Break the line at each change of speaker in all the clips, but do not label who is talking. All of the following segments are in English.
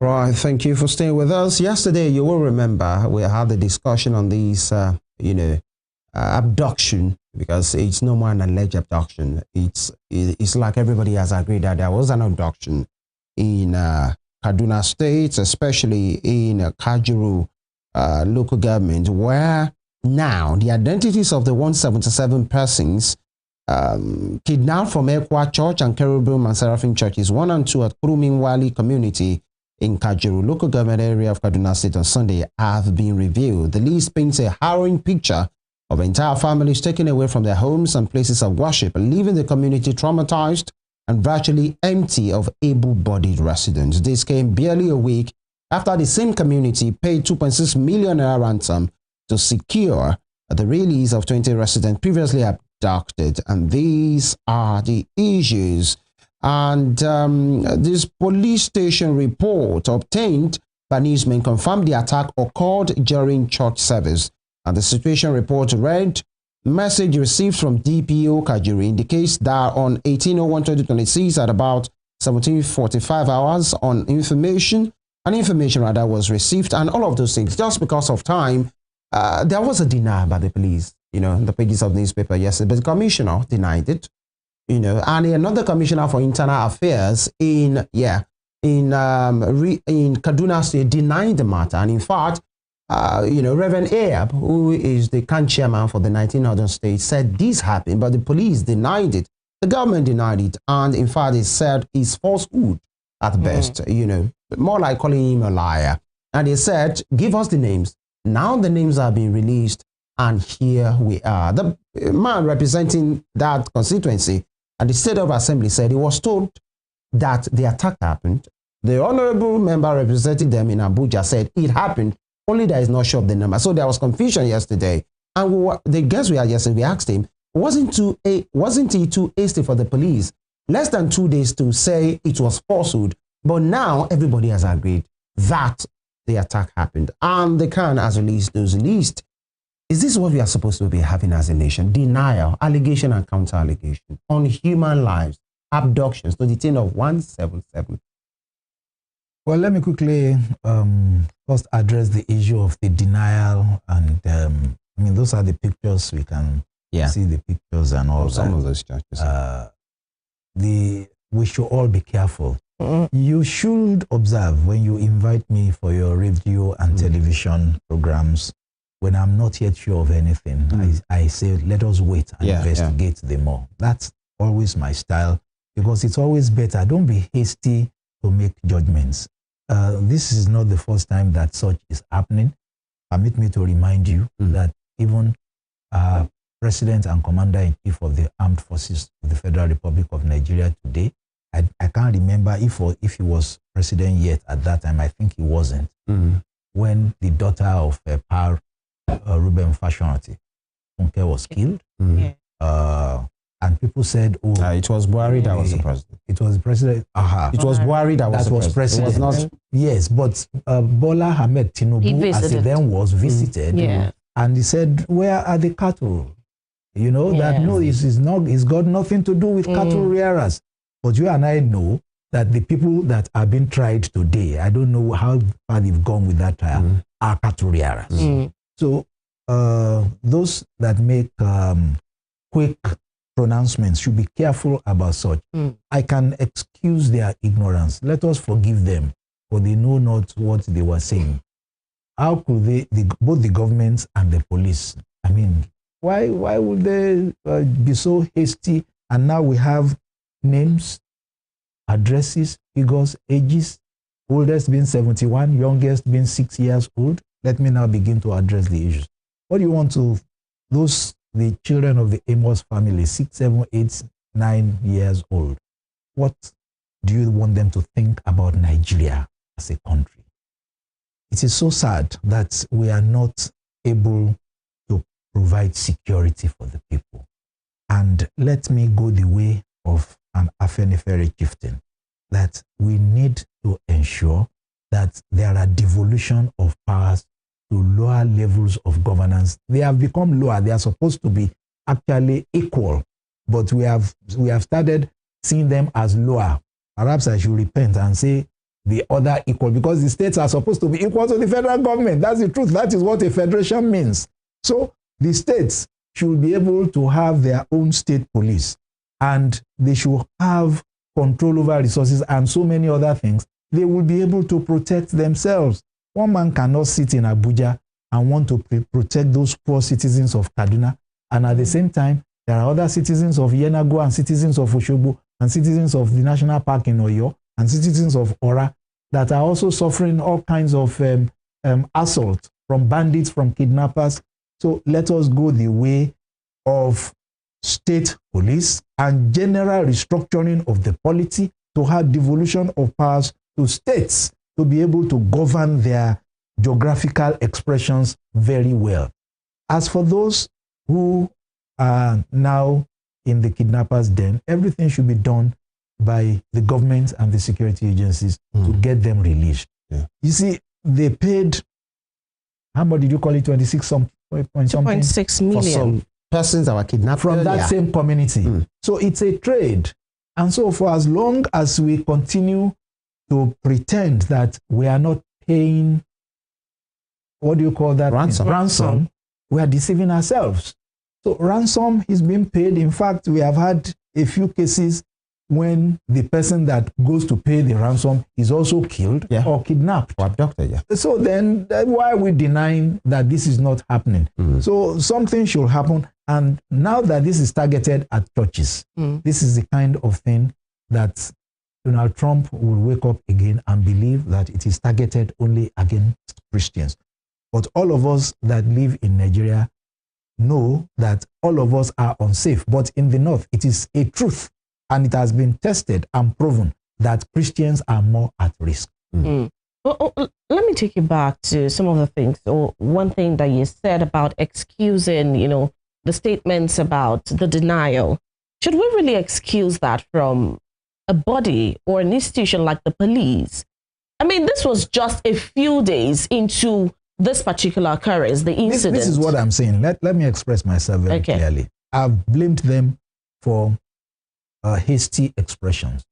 Right, thank you for staying with us. Yesterday, you will remember we had a discussion on this, abduction, because it's no more an alleged abduction. It's like everybody has agreed that there was an abduction in Kaduna State, especially in Kajuru local government, where now the identities of the 177 persons kidnapped from Ekwa Church and Cherubim and Seraphim Churches 1 and 2 at Kuruminwali community in Kajuru local government area of Kaduna State on Sunday have been revealed. The list paints a harrowing picture of entire families taken away from their homes and places of worship, leaving the community traumatized and virtually empty of able-bodied residents. This came barely a week after the same community paid 2.6 million naira ransom to secure the release of 20 residents previously abducted. And these are the issues. And this police station report obtained by newsmen confirmed the attack occurred during church service. And the situation report read, message received from DPO Kajuru indicates that on 18/01/2026 at about 17:45 hours on information was received, and all of those things. Just because of time, there was a denial by the police, in the pages of the newspaper yesterday, but the commissioner denied it. And another commissioner for internal affairs in Kaduna State denied the matter. And in fact, Reverend Ayab, who is the CAN chairman for the 19 other states, said this happened, but the police denied it. The government denied it. And in fact, it said it's falsehood at best, more like calling him a liar. And they said, give us the names. Now the names are being released. And here we are. The man representing that constituency at the State of Assembly said he was told that the attack happened. The honorable member representing them in Abuja said it happened, only that is not sure of the number. So there was confusion yesterday. And the guest we had yesterday, we asked him, wasn't he too hasty for the police? Less than 2 days to say it was falsehood. But now everybody has agreed that the attack happened. And the CAN has released those lists. Is this what we are supposed to be having as a nation? Denial, allegation and counter-allegation on human lives, abductions to the tune of 177.
Well, let me quickly first address the issue of the denial. And those are the pictures. We can see the pictures and all
some of those churches.
We should all be careful. You should observe when you invite me for your radio and television programs. When I'm not yet sure of anything, I say, let us wait and investigate them more. That's always my style, because it's always better. Don't be hasty to make judgments. This is not the first time that such is happening. Permit me to remind you that even President and Commander-in-Chief of the Armed Forces of the Federal Republic of Nigeria today, I can't remember if he was president yet at that time. I think he wasn't. When the daughter of Par Ruben Fashionati was killed. And people said,
it was Buhari that was the president.
It was the president.
It was Buhari that was president.
It was not, yes, but Bola Ahmed Tinubu, as he then was, visited. And he said, where are the cattle? That no, it's got nothing to do with cattle rearers. But you and I know that the people that are being tried today, I don't know how far they've gone with that trial, are cattle rearers. So those that make quick pronouncements should be careful about such. I can excuse their ignorance. Let us forgive them, for they know not what they were saying. How could both the government and the police, why would they be so hasty? And now we have names, addresses, figures, ages, oldest being 71, youngest being 6 years old. Let me now begin to address the issues. What do you want to, the children of the Amos family, 6, 7, 8, 9 years old, what do you want them to think about Nigeria as a country? It is so sad that we are not able to provide security for the people. And let me go the way of an Afenifere chieftain, that we need to ensure that there are devolution of powers to lower levels of governance. They have become lower. They are supposed to be actually equal, but we have started seeing them as lower. Perhaps I should repent and say the other equal, because the states are supposed to be equal to the federal government. That's the truth. That is what a federation means. So the states should be able to have their own state police, and they should have control over resources and so many other things. They will be able to protect themselves. One man cannot sit in Abuja and want to protect those poor citizens of Kaduna, and at the same time, there are other citizens of Yenagoa and citizens of Oshogbo and citizens of the National Park in Oyo and citizens of Ora that are also suffering all kinds of assault from bandits, from kidnappers. So let us go the way of state police and general restructuring of the polity to have devolution of powers to states to be able to govern their geographical expressions very well. As for those who are now in the kidnappers' den, everything should be done by the government and the security agencies to get them released. Yeah. You see, they paid, how much did you call it, 2.6 million
for some persons that were kidnapped
from that same community. So it's a trade. And so for as long as we continue to pretend that we are not paying, what do you call that? Ransom. We are deceiving ourselves. So ransom is being paid. In fact, we have had a few cases when the person that goes to pay the ransom is also killed or kidnapped
or abducted.
So then why are we denying that this is not happening? So something should happen. And now that this is targeted at churches, this is the kind of thing that Donald Trump will wake up again and believe that it is targeted only against Christians. But all of us that live in Nigeria know that all of us are unsafe. But in the north, it is a truth. And it has been tested and proven that Christians are more at risk.
Well, let me take you back to some of the things. So one thing that you said about excusing, the statements about the denial. Should we really excuse that from a body or an institution like the police? I mean, this was just a few days into this particular occurrence, the incident.
This is what I'm saying. Let me express myself very clearly. I've blamed them for hasty expressions.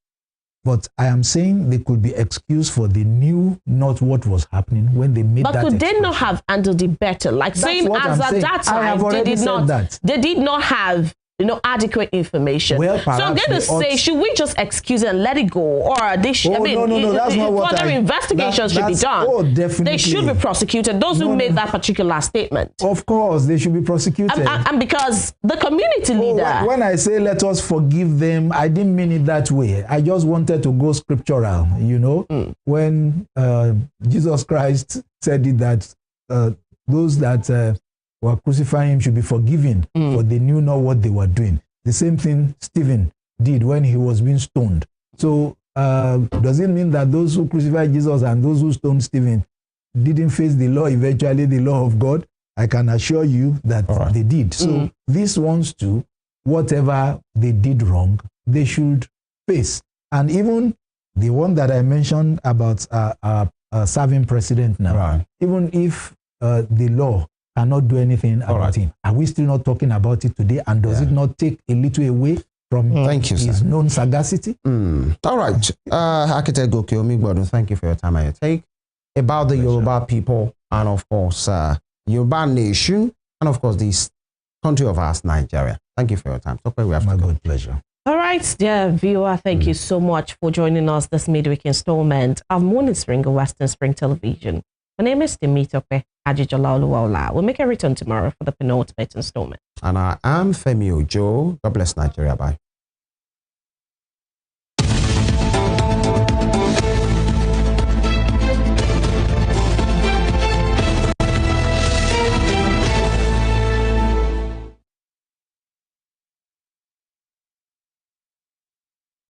But I am saying they could be excused for they knew not what was happening when they made that expression. But could
they not have handled it better? Like saying as at that time, they did not have adequate information.
Well,
so I'm going to say, should we just excuse it and let it go? Or they should,
no, that's not what
further investigations should be done.
Oh, definitely.
They should be prosecuted. Those who made that particular statement.
Of course, they should be prosecuted.
And because the community leader.
When I say let us forgive them, I didn't mean it that way. I just wanted to go scriptural, when Jesus Christ said it that those that were crucifying him should be forgiven, for they knew not what they were doing. The same thing Stephen did when he was being stoned. So does it mean that those who crucified Jesus and those who stoned Stephen didn't face the law, eventually the law of God? I can assure you that they did. So these ones too, whatever they did wrong, they should face. And even the one that I mentioned about serving president now, even if the law cannot do anything about him, are we still not talking about it today? And does it not take a little away from his known sagacity?
All right. Architect Goke Omigbodu, thank you for your time and your take about the Yoruba people and, of course, Yoruba nation and, of course, this country of ours, Nigeria. Thank you for your time. So we have
my good pleasure.
All right, dear viewer, thank you so much for joining us this midweek installment of Morning Spring of Western Spring Television. My name is Temitope Ajijola Oluwaola. We'll make a return tomorrow for the penultimate installment.
And I am Femi Ojo. God bless Nigeria. Bye.